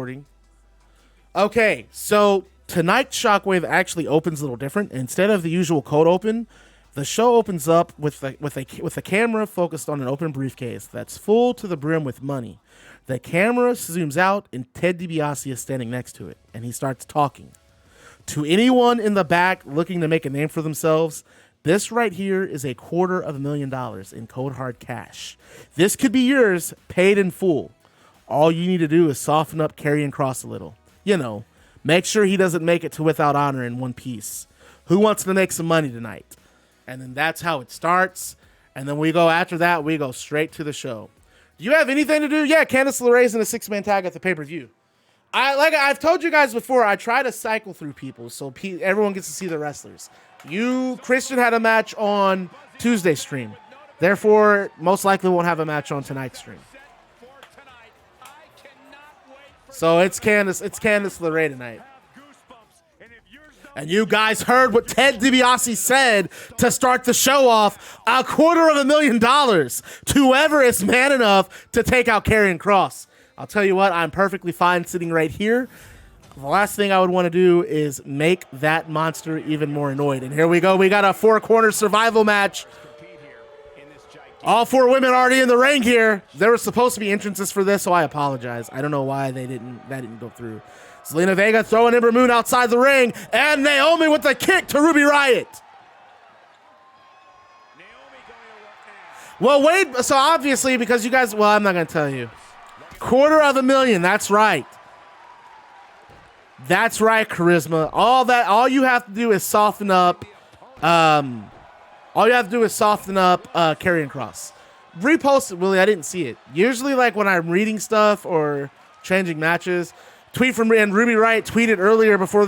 recording. Okay, so tonight's Shockwave actually opens a little different. Instead of the usual cold open, the show opens up with a camera focused on an open briefcase that's full to the brim with money. The camera zooms out, and Ted DiBiase is standing next to it, and he starts talking. To anyone in the back looking to make a name for themselves, this right here is $250,000 in cold hard cash. This could be yours, paid in full. All you need to do is soften up Karrion Kross a little. You know, make sure he doesn't make it to Without Honor in one piece. Who wants to make some money tonight? And then that's how it starts. And then after that, we go straight to the show. Do you have anything to do? Yeah, Candice LeRae's in a 6-man tag at the pay-per-view. I've told you guys before, I try to cycle through people so everyone gets to see the wrestlers. Christian had a match on Tuesday's stream. Therefore, most likely won't have a match on tonight's stream. So it's Candice LeRae tonight. And you guys heard what Ted DiBiase said to start the show off. $250,000 to whoever is man enough to take out Karrion Kross. I'll tell you what, I'm perfectly fine sitting right here. The last thing I would want to do is make that monster even more annoyed. And here we go. We got a 4-corner survival match. All 4 women already in the ring here. There were supposed to be entrances for this, so I apologize. I don't know why that didn't go through. Zelina Vega throwing Ember Moon outside the ring, and Naomi with the kick to Ruby Riott. Well, wait, so obviously, because you guys, well, I'm not going to tell you. $250,000, that's right. That's right, Charisma. All you have to do is soften up, Karrion Kross. Repost it, Willie, I didn't see it. Usually, like, when I'm reading stuff or changing matches, tweet from and Ruby Riott tweeted earlier before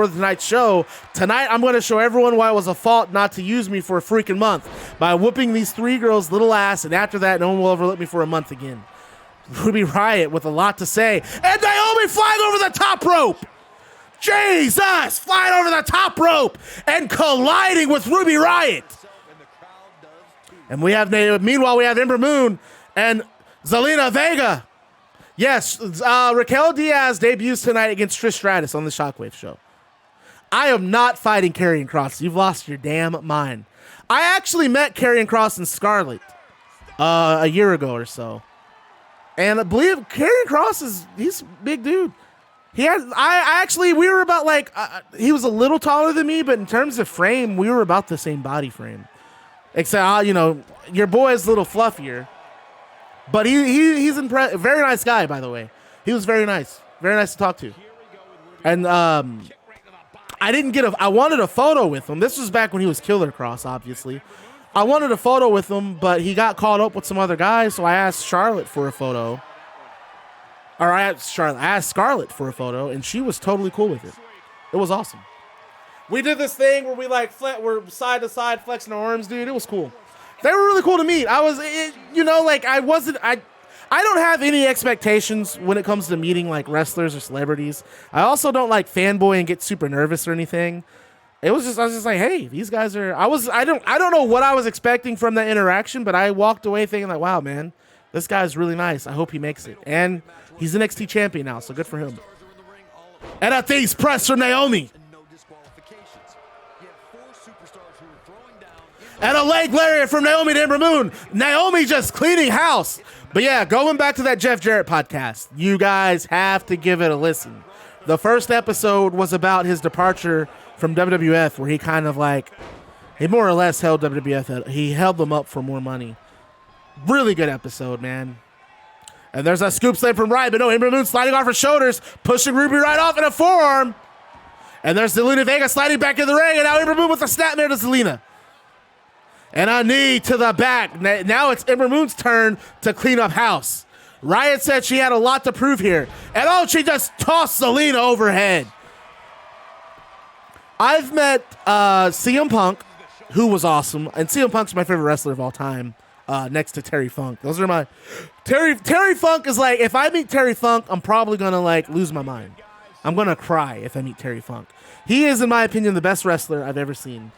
tonight's show. Tonight I'm going to show everyone why it was a fault not to use me for a freaking month by whooping these 3 girls' little ass, and after that, no one will ever let me for a month again. Ruby Riott with a lot to say, and Naomi flying over the top rope. Jesus, flying over the top rope and colliding with Ruby Riott. And meanwhile we have Ember Moon and Zelina Vega. Yes, Raquel Diaz debuts tonight against Trish Stratus on the Shockwave show. I am not fighting Karrion Kross. You've lost your damn mind. I actually met Karrion Kross and Scarlett a year ago or so. And I believe Karrion Kross he's a big dude. We were about he was a little taller than me, but in terms of frame, we were about the same body frame. Except, your boy is a little fluffier. But he's impressed. Very nice guy, by the way. He was very nice. Very nice to talk to. And I wanted a photo with him. This was back when he was Killer Kross, obviously. I wanted a photo with him, but he got caught up with some other guys, so I asked Charlotte for a photo. Or I asked Scarlett for a photo, and she was totally cool with it. It was awesome. We did this thing where we're side to side flexing our arms, dude. It was cool. They were really cool to meet. I don't have any expectations when it comes to meeting like wrestlers or celebrities. I also don't like fanboy and get super nervous or anything. I was just like, hey, these guys are. I don't know what I was expecting from that interaction, but I walked away thinking like, wow, man, this guy's really nice. I hope he makes it, and he's NXT champion now, so good for him. And a face press from Naomi. And a leg lariat from Naomi to Ember Moon. Naomi just cleaning house. But yeah, going back to that Jeff Jarrett podcast, you guys have to give it a listen. The first episode was about his departure from WWF, where he kind of he more or less held WWF. He held them up for more money. Really good episode, man. And there's a scoop slam from Riott, but no, Ember Moon sliding off her shoulders, pushing Ruby Riott off in a forearm. And there's Zelina Vega sliding back in the ring, and now Ember Moon with a snapmare to Zelina. And a knee to the back. Now it's Ember Moon's turn to clean up house. Riott said she had a lot to prove here. And she just tossed Zelina overhead. I've met CM Punk, who was awesome. And CM Punk's my favorite wrestler of all time, next to Terry Funk. Those are my... Terry Funk is if I meet Terry Funk, I'm probably going to lose my mind. I'm going to cry if I meet Terry Funk. He is, in my opinion, the best wrestler I've ever seen.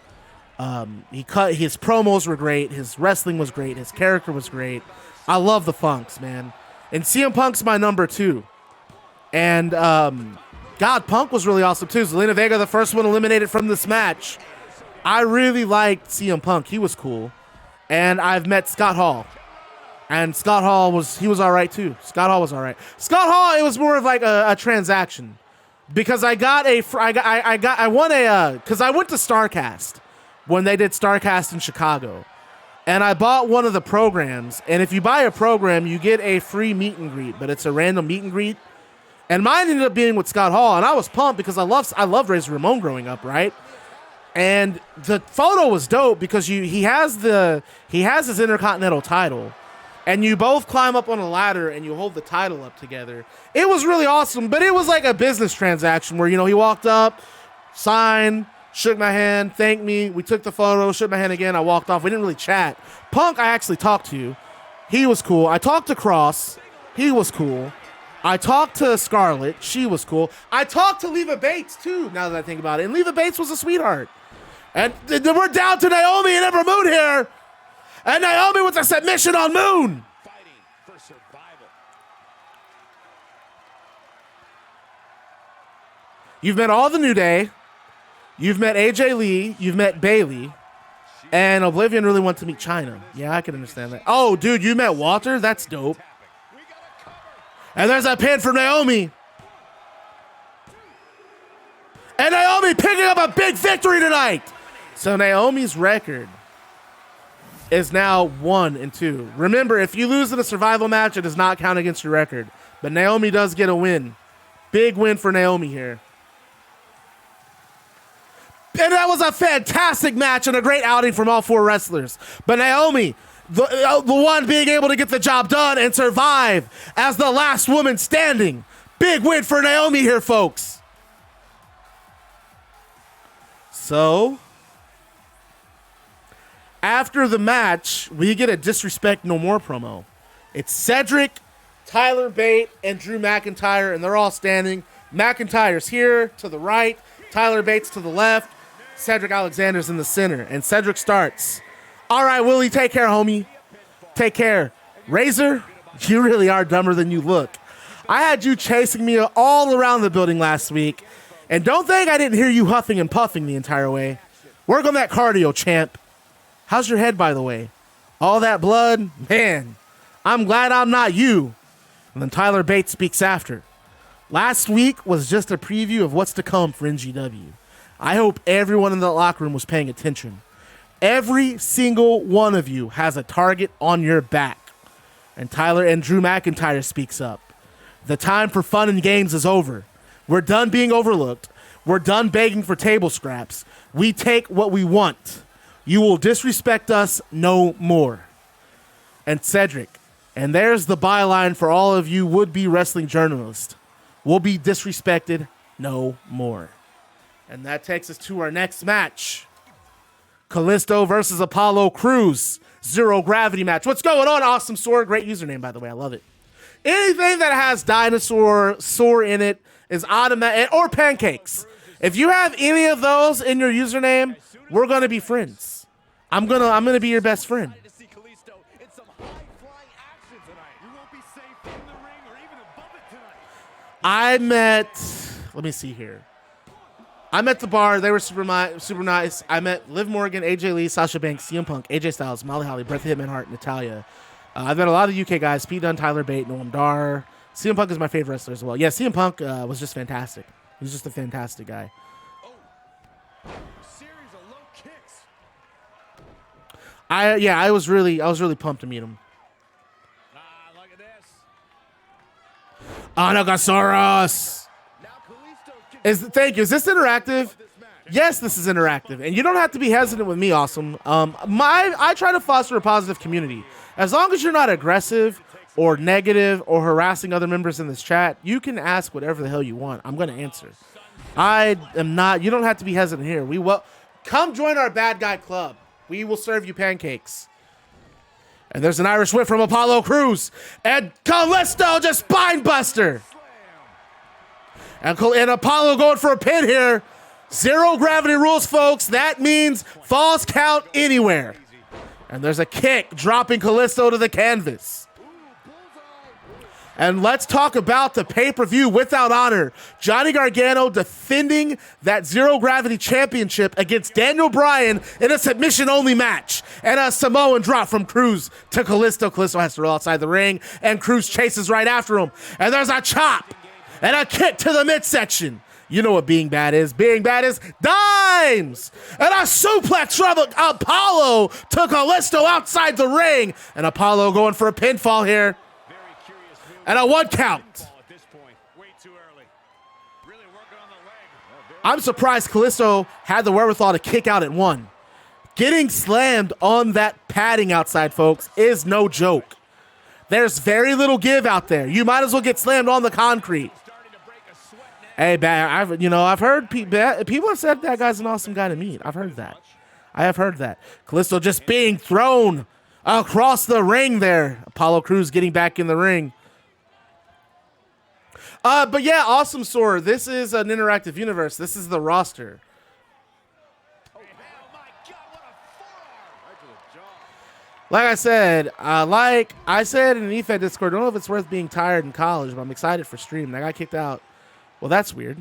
His promos were great. His wrestling was great. His character was great. I love the Funks, man. And CM Punk's my number 2. And God, Punk was really awesome too. Zelina Vega, the first one eliminated from this match. I really liked CM Punk. He was cool. And I've met Scott Hall. And Scott Hall was all right too. Scott Hall was all right. Scott Hall, it was more of like a transaction. Because I won because I went to StarCast when they did StarCast in Chicago. And I bought one of the programs. And if you buy a program, you get a free meet and greet, but it's a random meet and greet. And mine ended up being with Scott Hall, and I was pumped because I loved Razor Ramon growing up, right? And the photo was dope because he has his Intercontinental title, and you both climb up on a ladder and you hold the title up together. It was really awesome, but it was like a business transaction where, he walked up, signed, shook my hand, thanked me. We took the photo, shook my hand again. I walked off. We didn't really chat. Punk, I actually talked to. He was cool. I talked to Kross. He was cool. I talked to Scarlett. She was cool. I talked to Leva Bates, too, now that I think about it. And Leva Bates was a sweetheart. And we're down to Naomi and Ember Moon here. And Naomi with a submission on Moon. Fighting for survival. You've met all the New Day. You've met AJ Lee. You've met Bailey. And Oblivion really wants to meet Chyna. Yeah, I can understand that. Oh, dude, you met Walter? That's dope. And there's a pin for Naomi. And Naomi picking up a big victory tonight. So Naomi's record is now 1-2. Remember, if you lose in a survival match, it does not count against your record. But Naomi does get a win. Big win for Naomi here. And that was a fantastic match and a great outing from all four wrestlers. But Naomi, the one being able to get the job done and survive as the last woman standing. Big win for Naomi here, folks. So, after the match, we get a Disrespect No More promo. It's Cedric, Tyler Bate, and Drew McIntyre, and they're all standing. McIntyre's here to the right, Tyler Bates to the left, Cedric Alexander's in the center, and Cedric starts. All right, Willie, take care, homie. Take care. Razor, you really are dumber than you look. I had you chasing me all around the building last week, and don't think I didn't hear you huffing and puffing the entire way. Work on that cardio, champ. How's your head, by the way? All that blood? Man, I'm glad I'm not you. And then Tyler Bates speaks after. Last week was just a preview of what's to come for NGW. I hope everyone in the locker room was paying attention. Every single one of you has a target on your back. And Drew McIntyre speaks up. The time for fun and games is over. We're done being overlooked. We're done begging for table scraps. We take what we want. You will disrespect us no more. And Cedric, and there's the byline for all of you would-be wrestling journalists. We'll be disrespected no more. And that takes us to our next match. Kalisto versus Apollo Crews. Zero gravity match. What's going on, Awesome Sword? Great username, by the way. I love it. Anything that has dinosaur sword in it is automatic, or pancakes. If you have any of those in your username, we're gonna be friends. I'm gonna be your best friend. Let me see here. I'm at the bar. They were super nice. I met Liv Morgan, AJ Lee, Sasha Banks, CM Punk, AJ Styles, Molly Holly, Bret the Hitman Hart, Natalia. I've met a lot of the UK guys. Pete Dunne, Tyler Bate, Noam Dar. CM Punk is my favorite wrestler as well. Yeah, CM Punk was just fantastic. He's just a fantastic guy. Series of low kicks. I was really pumped to meet him. Look at this. Anagosaurus. Thank you. Is this interactive? Yes, this is interactive. And you don't have to be hesitant with me, Awesome. I try to foster a positive community. As long as you're not aggressive or negative or harassing other members in this chat, you can ask whatever the hell you want. I'm going to answer. I am not. You don't have to be hesitant here. Come join our bad guy club. We will serve you pancakes. And there's an Irish whip from Apollo Crews. And Kalisto just spine buster. And Apollo going for a pin here. Zero gravity rules, folks. That means falls count anywhere. And there's a kick dropping Kalisto to the canvas. And let's talk about the pay-per-view without honor. Johnny Gargano defending that Zero Gravity Championship against Daniel Bryan in a submission-only match. And a Samoan drop from Kross to Kalisto. Kalisto has to roll outside the ring, and Kross chases right after him. And there's a chop and a kick to the midsection. You know what being bad is. Being bad is dimes. And a suplex from Apollo to Kalisto outside the ring. And Apollo going for a pinfall here. And a 1 count. I'm surprised Kalisto had the wherewithal to kick out at 1. Getting slammed on that padding outside, folks, is no joke. There's very little give out there. You might as well get slammed on the concrete. Hey, I've heard people have said that guy's an awesome guy to meet. I've heard that. I have heard that. Kalisto just being thrown across the ring there. Apollo Kross getting back in the ring. But yeah, Awesome Sword. This is an interactive universe. This is the roster. Like I said, in the EFED Discord, I don't know if it's worth being tired in college, but I'm excited for stream. I got kicked out. Well, that's weird.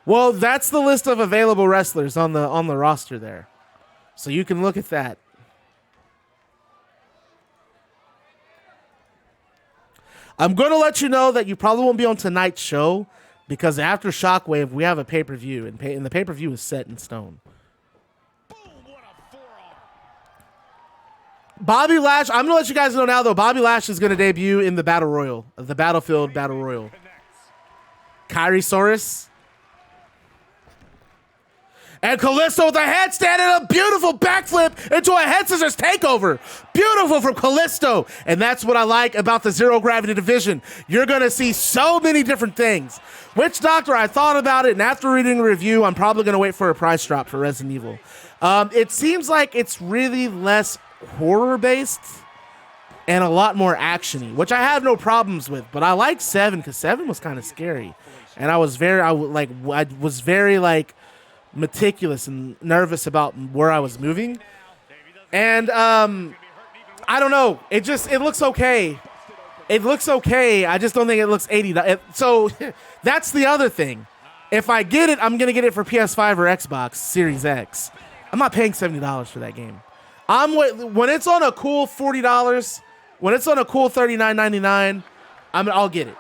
Well, that's the list of available wrestlers on the roster there. So you can look at that. I'm going to let you know that you probably won't be on tonight's show because after Shockwave, we have a pay-per-view, and the pay-per-view is set in stone. Bobby Lash, I'm going to let you guys know now, though, Bobby Lash is going to debut in the Battle Royal, the Battlefield Battle Royal. Kyriesaurus. And Kalisto with a headstand and a beautiful backflip into a head scissors takeover. Beautiful from Kalisto. And that's what I like about the Zero Gravity division. You're going to see so many different things. Witch Doctor, I thought about it, and after reading the review, I'm probably going to wait for a price drop for Resident Evil. It seems like it's really less horror-based and a lot more action-y, which I have no problems with. But I liked 7 because 7 was kind of scary. And I was very meticulous and nervous about where I was moving. And I don't know. It looks okay. It looks okay. I just don't think it looks $80. So that's the other thing. If I get it, I'm going to get it for PS5 or Xbox Series X. I'm not paying $70 for that game. When it's on a cool $40, when it's on a cool $39.99, I'll get it.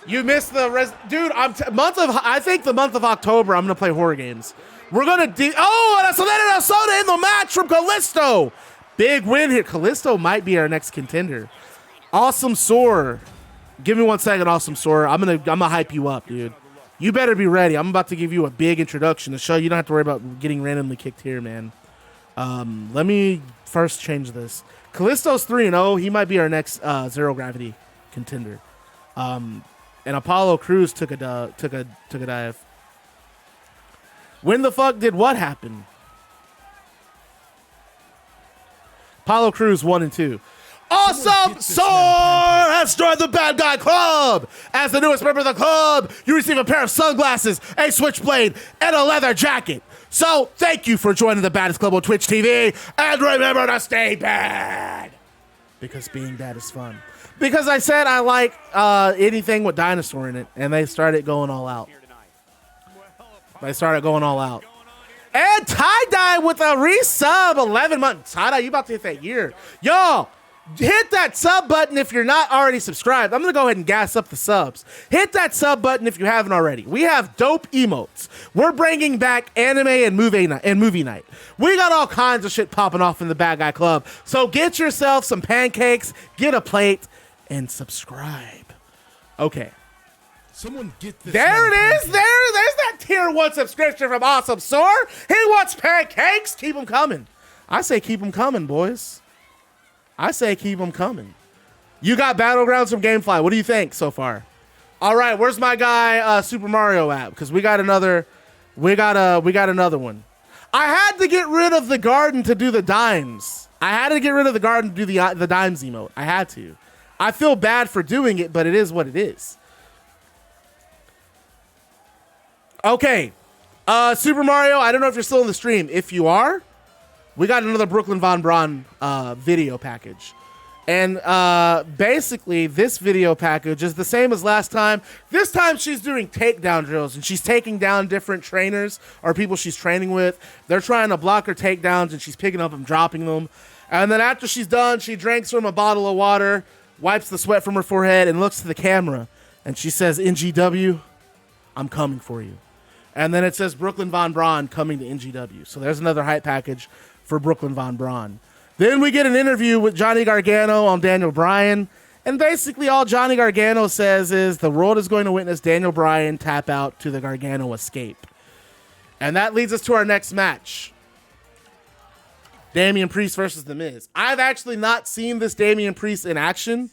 You missed the dude. I think the month of October, I'm gonna play horror games. We're gonna and a Zelina soda in the match from Kalisto. Big win here. Kalisto might be our next contender. Awesome Sword. Give me 1 second, Awesome Sword. I'm gonna hype you up, dude. You better be ready. I'm about to give you a big introduction to show you don't have to worry about getting randomly kicked here, man. Let me first change this. Kalisto's 3-0. He might be our next Zero Gravity contender. And Apollo Kross took a dive. When the fuck did what happen? Apollo Kross 1 and 2. Awesome Sword has joined the Bad Guy Club. As the newest member of the club, you receive a pair of sunglasses, a switchblade, and a leather jacket. So thank you for joining the Baddest Club on Twitch TV. And remember to stay bad. Because being bad is fun. Because I said I like anything with dinosaur in it, and they started going all out. And Tie-Dye with a resub, 11 months. Tie-Dye, you about to hit that year. Y'all, hit that sub button if you're not already subscribed. I'm going to go ahead and gas up the subs. Hit that sub button if you haven't already. We have dope emotes. We're bringing back anime and movie night. We got all kinds of shit popping off in the Bad Guy Club. So get yourself some pancakes, get a plate, and subscribe. Okay. Someone get this. There it is. There's that tier 1 subscription from Awesome Sword. He wants pancakes. Keep them coming. I say keep them coming, boys. I say keep them coming. You got Battlegrounds from Gamefly. What do you think so far? All right, where's my guy Super Mario at? Because we got another one. I had to get rid of the garden to do the dimes. I had to get rid of the garden to do the dimes emote. I had to. I feel bad for doing it, but it is what it is. Okay. Super Mario, I don't know if you're still in the stream. If you are, we got another Brooklyn Von Braun video package. And basically, this video package is the same as last time. This time, she's doing takedown drills, and she's taking down different trainers or people she's training with. They're trying to block her takedowns, and she's picking up and dropping them. And then after she's done, she drinks from a bottle of water, wipes the sweat from her forehead, and looks to the camera. And she says, NGW, I'm coming for you. And then it says Brooklyn Von Braun coming to NGW. So there's another hype package for Brooklyn Von Braun. Then we get an interview with Johnny Gargano on Daniel Bryan. And basically all Johnny Gargano says is the world is going to witness Daniel Bryan tap out to the Gargano escape. And that leads us to our next match. Damian Priest versus The Miz. I've actually not seen this Damian Priest in action.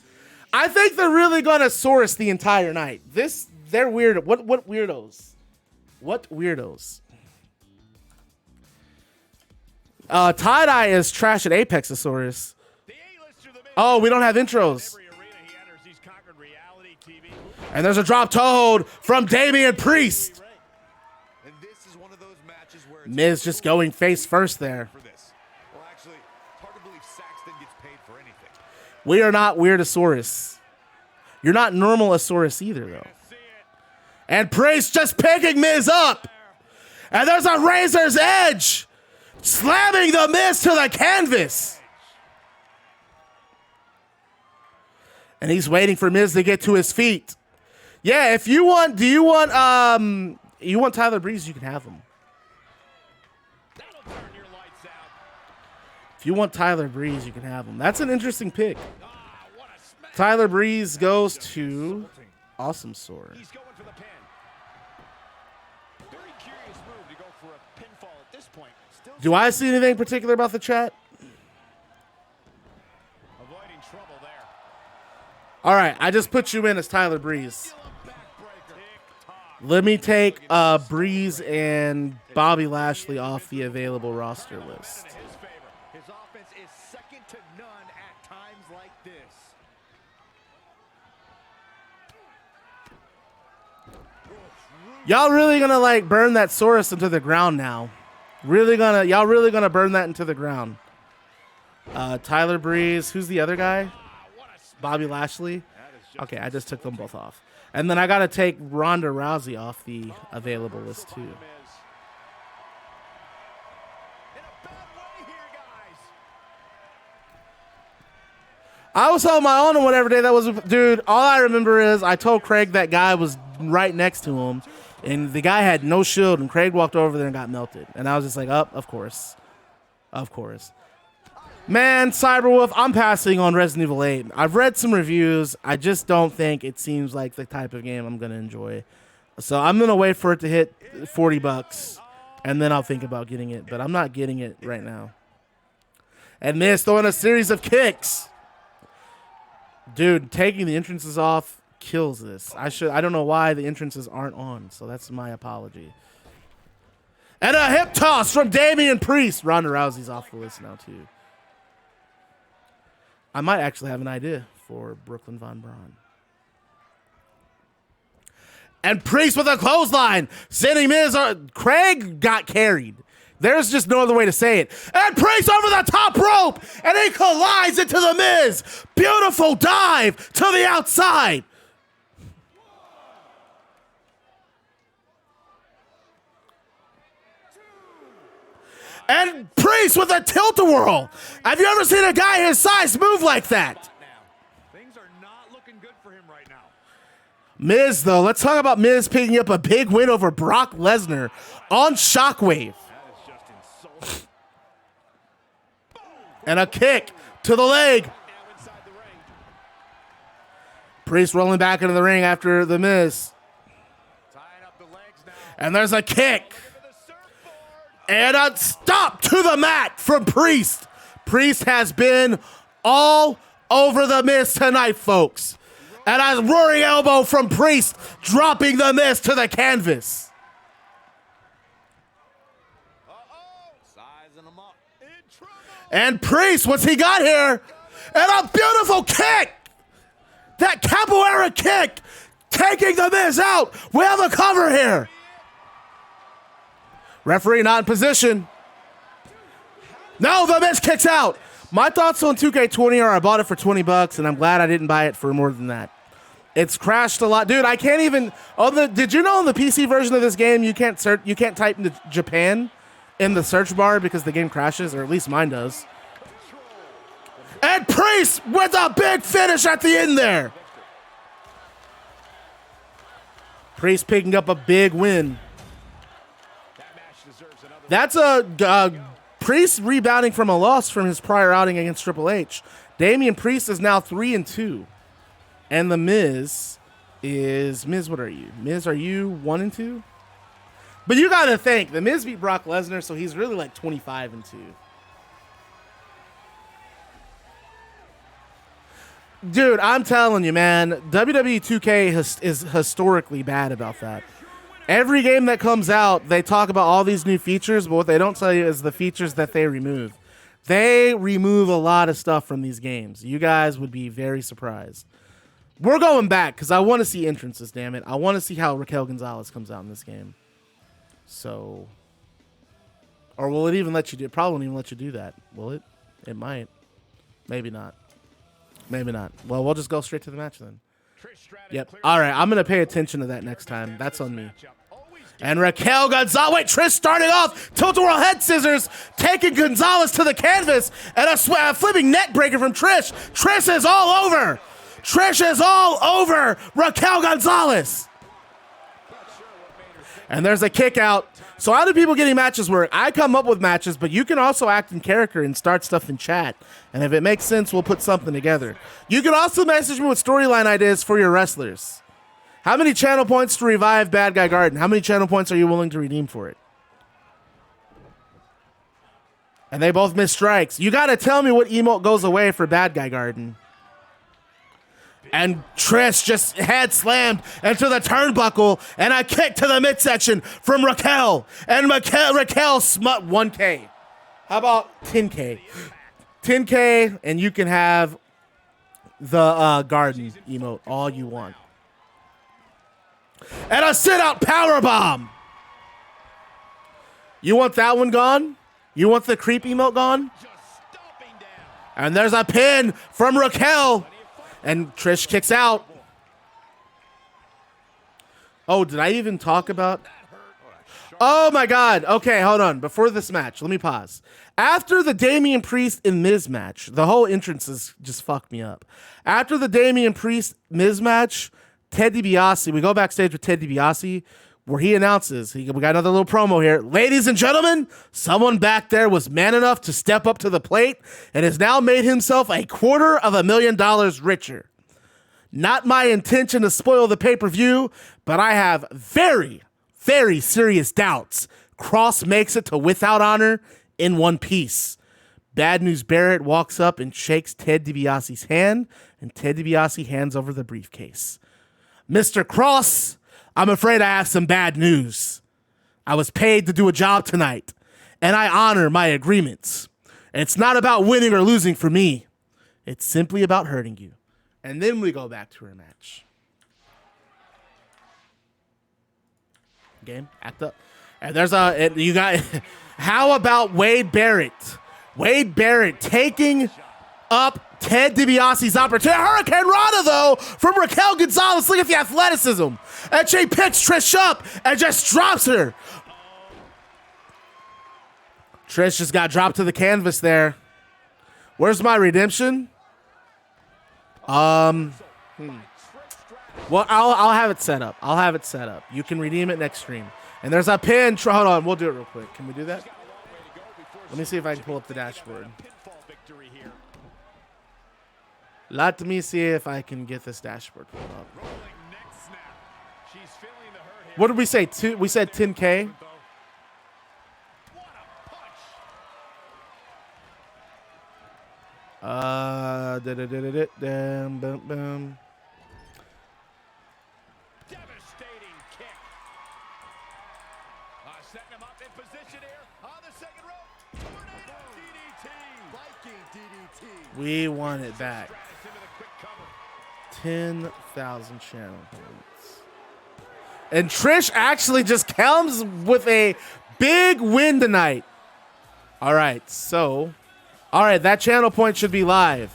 I think they're really going to source the entire night. They're weird. What weirdos? What weirdos? Tie-Dye is trash at Apexosaurus. Oh, we don't have intros. And there's a drop toe hold from Damian Priest. Miz just going face first there. We are not Weirdosaurus. You're not Normalosaurus either, though. And Priest just picking Miz up. And there's a Razor's Edge. Slamming the Miz to the canvas. And he's waiting for Miz to get to his feet. Yeah, if you want, you want Tyler Breeze, you can have him. If you want Tyler Breeze, you can have him. That's an interesting pick. Tyler Breeze goes to Awesome Sword. Do I see anything particular about the chat? All right, I just put you in as Tyler Breeze. Let me take Breeze and Bobby Lashley off the available roster list. His offense is second to none at times like this. Y'all really gonna like burn that Saurus into the ground now? Y'all really gonna burn that into the ground? Tyler Breeze. Who's the other guy? Bobby Lashley. Okay, I just took them both off. And then I gotta take Ronda Rousey off the available list too. I was on my own on whatever day that was. Dude, all I remember is I told Craig that guy was right next to him, and the guy had no shield, and Craig walked over there and got melted. And I was just like, oh, of course. Of course. Man, Cyberwolf, I'm passing on Resident Evil 8. I've read some reviews. I just don't think it seems like the type of game I'm going to enjoy. So I'm going to wait for it to hit $40, and then I'll think about getting it. But I'm not getting it right now. And Miz throwing a series of kicks. Dude, taking the entrances off kills this. I don't know why the entrances aren't on, so that's my apology. And a hip toss from Damian Priest. Ronda Rousey's off the list now, too. I might actually have an idea for Brooklyn Von Braun. And Priest with a clothesline. Sending Miz. Craig got carried. There's just no other way to say it. And Priest over the top rope. And he collides into the Miz. Beautiful dive to the outside. And Priest with a tilt-a-whirl. Have you ever seen a guy his size move like that? Things are not looking good for him right now. Miz, though. Let's talk about Miz picking up a big win over Brock Lesnar on Shockwave. And a kick to the leg. Priest rolling back into the ring after the Miz. And there's a kick. And a stop to the mat from Priest. Priest has been all over the Miz tonight, folks. And a roaring elbow from Priest, dropping the Miz to the canvas. And Priest, what's he got here? And a beautiful kick. That capoeira kick, taking the Miz out. We have a cover here. Referee not in position. No, the Miz kicks out. My thoughts on 2K20 are I bought it for $20, and I'm glad I didn't buy it for more than that. It's crashed a lot, dude. I can't even. Did you know in the PC version of this game you can't type into Japan in the search bar because the game crashes, or at least mine does. And Priest with a big finish at the end there. Priest picking up a big win. That's a Priest rebounding from a loss from his prior outing against Triple H. Damian Priest is now 3-2. And the Miz is... Miz, what are you? Miz, are you 1-2? But you got to think, the Miz beat Brock Lesnar, so he's really like 25-2. Dude, I'm telling you, man, WWE 2K is historically bad about that. Every game that comes out, they talk about all these new features, but what they don't tell you is the features that they remove. They remove a lot of stuff from these games. You guys would be very surprised. We're going back because I want to see entrances, damn it. I want to see how Raquel Gonzalez comes out in this game. So, or will it even let you do it? Probably won't even let you do that, will it? It might. Maybe not. Maybe not. Well, we'll just go straight to the match then. Yep. All right, I'm going to pay attention to that next time. That's on me. And Raquel Gonzalez. Wait, Trish starting off. Tilt-a-whirl head scissors. Taking Gonzalez to the canvas. And a flipping neck breaker from Trish. Trish is all over. Trish is all over Raquel Gonzalez. And there's a kick out. So how do people getting matches work? I come up with matches, but you can also act in character and start stuff in chat. And if it makes sense, we'll put something together. You can also message me with storyline ideas for your wrestlers. How many channel points to revive Bad Guy Garden? How many channel points are you willing to redeem for it? And they both miss strikes. You got to tell me what emote goes away for Bad Guy Garden. And Trish just head slammed into the turnbuckle, and a kick to the midsection from Raquel. And Raquel smut 1K. How about 10K? 10K, and you can have the garden emote all you want. And a sit-out powerbomb. You want that one gone? You want the creep emote gone? And there's a pin from Raquel. And Trish kicks out. Oh, did I even talk about... Oh, my God. Okay, hold on. Before this match, let me pause. After the Damian Priest and Miz match, the whole entrances just fucked me up. After the Damian Priest Miz match, Ted DiBiase, we go backstage with Ted DiBiase, where he announces, we got another little promo here. Ladies and gentlemen, someone back there was man enough to step up to the plate and has now made himself $250,000 richer. Not my intention to spoil the pay-per-view, but I have very, very serious doubts Kross makes it to Without Honor in one piece. Bad News Barrett walks up and shakes Ted DiBiase's hand, and Ted DiBiase hands over the briefcase. Mr. Kross, I'm afraid I have some bad news. I was paid to do a job tonight, and I honor my agreements. It's not about winning or losing for me. It's simply about hurting you. And then we go back to our match. Game, act up. And there's you got, how about Wade Barrett? Wade Barrett taking up Ted DiBiase's opportunity. Hurricane Rana, though, from Raquel Gonzalez. Look at the athleticism. And she picks Trish up and just drops her. Trish just got dropped to the canvas there. Where's my redemption? Well, I'll have it set up. I'll have it set up. You can redeem it next stream. And there's a pin. Hold on, we'll do it real quick. Can we do that? Let me see if I can pull up the dashboard. Let me see if I can get this dashboard pulled up. What did we say? We said 10K. Boom. Devastating kick. Setting him up in position here on the second rope. Tornado DDT. Viking DDT. We want it back. 10,000 channel points. And Trish actually just comes with a big win tonight. All right, so All right, that channel point should be live.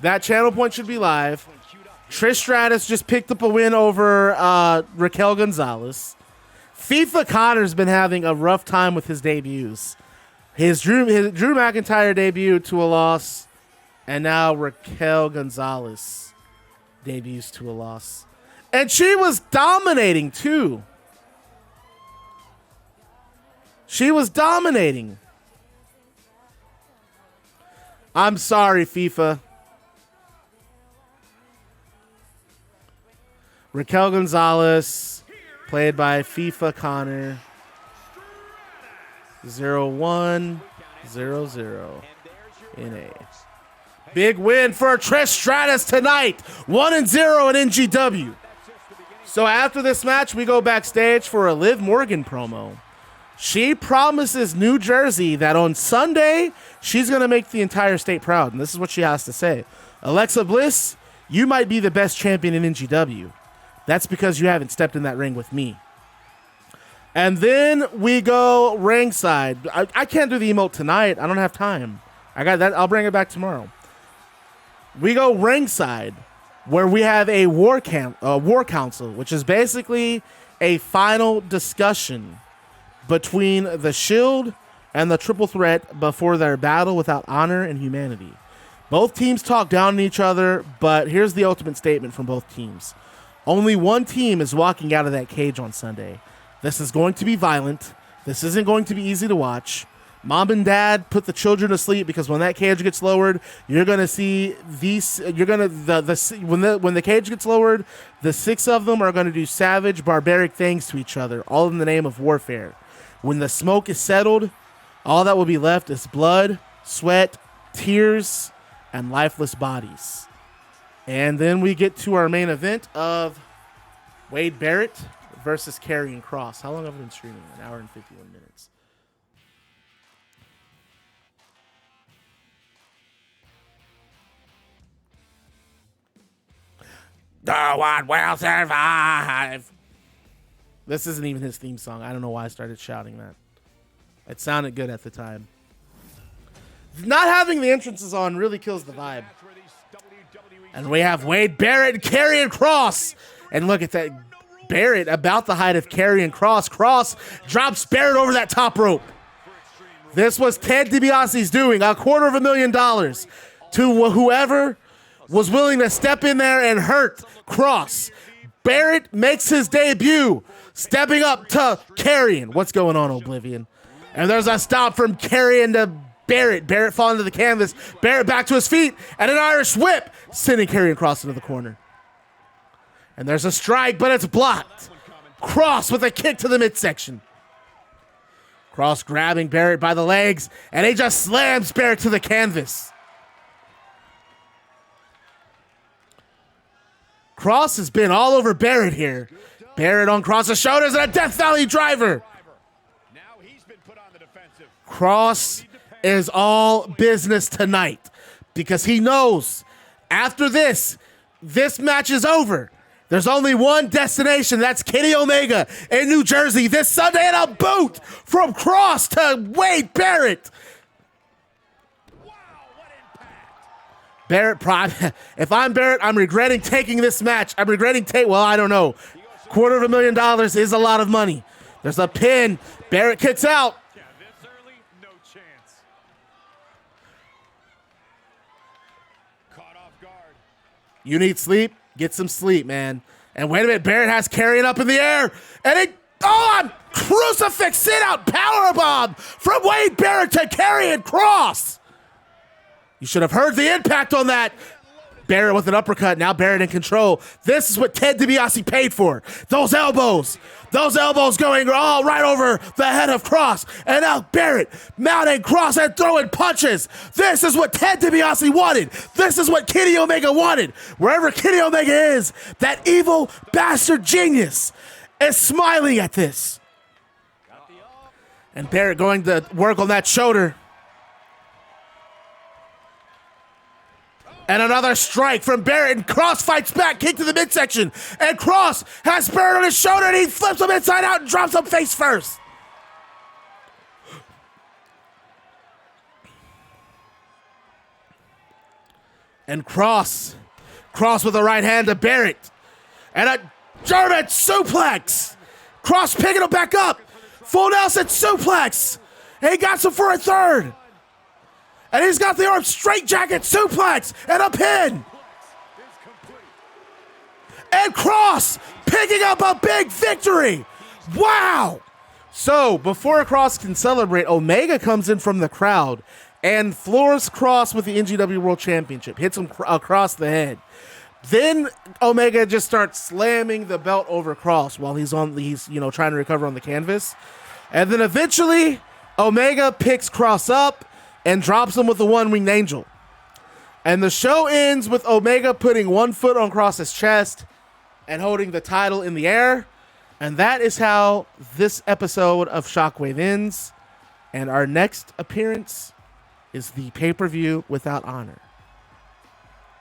Trish Stratus just picked up a win over Raquel Gonzalez. FIFA Connor's been having a rough time with his debuts. His Drew McIntyre debut to a loss, and now Raquel Gonzalez debuts to a loss. And she was dominating, too. I'm sorry, FIFA. Raquel Gonzalez, played by FIFA Connor. 0-1-0-0 in A. Big win for Trish Stratus tonight. 1-0 in NGW. So after this match, we go backstage for a Liv Morgan promo. She promises New Jersey that on Sunday, she's going to make the entire state proud. And this is what she has to say. Alexa Bliss, you might be the best champion in NGW. That's because you haven't stepped in that ring with me. And then we go ringside. I can't do the emote tonight. I don't have time. I got that. I'll bring it back tomorrow. We go ringside, where we have a war council, which is basically a final discussion between the Shield and the Triple Threat before their battle without honor and humanity. Both teams talk down on each other, but here's the ultimate statement from both teams. Only one team is walking out of that cage on Sunday. This is going to be violent. This isn't going to be easy to watch. Mom and dad put the children to sleep, because when that cage gets lowered, you're going to see these. You're going to when the cage gets lowered, the 6 of them are going to do savage, barbaric things to each other, all in the name of warfare. When the smoke is settled, all that will be left is blood, sweat, tears, and lifeless bodies. And then we get to our main event of Wade Barrett versus Karrion Kross. How long have I been streaming? 1 hour and 51 minutes. No one will survive. This isn't even his theme song. I don't know why I started shouting that. It sounded good at the time. Not having the entrances on really kills the vibe. And we have Wade Barrett and Karrion Kross. And look at that. Barrett about the height of Karrion Kross. Kross drops Barrett over that top rope. This was Ted DiBiase's doing. $250,000 to whoever was willing to step in there and hurt Kross. Barrett makes his debut, stepping up to Karrion. What's going on, Oblivion? And there's a stop from Karrion to Barrett. Barrett falling to the canvas. Barrett back to his feet, and an Irish whip, sending Karrion Kross into the corner. And there's a strike, but it's blocked. Kross with a kick to the midsection. Kross grabbing Barrett by the legs, and he just slams Barrett to the canvas. Kross has been all over Barrett here. Barrett on Kross's shoulders and a Death Valley driver. Kross is all business tonight, because he knows after this match is over. There's only one destination. That's Kenny Omega in New Jersey this Sunday, and a boot from Kross to Wade Barrett. Barrett, if I'm Barrett, I'm regretting taking this match. I'm regretting well, I don't know. $250,000 is a lot of money. There's a pin. Barrett kicks out. Yeah, this early, no chance. Caught off guard. You need sleep? Get some sleep, man. And wait a minute, Barrett has Karrion up in the air. And crucifix sit out powerbomb from Wade Barrett to Karrion Kross. You should have heard the impact on that. Barrett with an uppercut. Now Barrett in control. This is what Ted DiBiase paid for. Those elbows. Those elbows going all right over the head of Kross. And now Barrett mounting Kross and throwing punches. This is what Ted DiBiase wanted. This is what Kenny Omega wanted. Wherever Kenny Omega is, that evil bastard genius is smiling at this. And Barrett going to work on that shoulder. And another strike from Barrett, and Kross fights back, kick to the midsection. And Kross has Barrett on his shoulder, and he flips him inside out and drops him face first. And Kross with a right hand to Barrett. And a German suplex. Kross picking him back up. Full Nelson suplex. And he got some for a third. And he's got the arm straight jacket suplex and a pin. And Kross picking up a big victory. Wow. So before Kross can celebrate, Omega comes in from the crowd and floors Kross with the NGW World Championship. Hits him across the head. Then Omega just starts slamming the belt over Kross while he's trying to recover on the canvas. And then eventually Omega picks Kross up and drops him with the one-winged angel. And the show ends with Omega putting one foot on Kross's chest and holding the title in the air. And that is how this episode of Shockwave ends. And our next appearance is the pay-per-view Without Honor.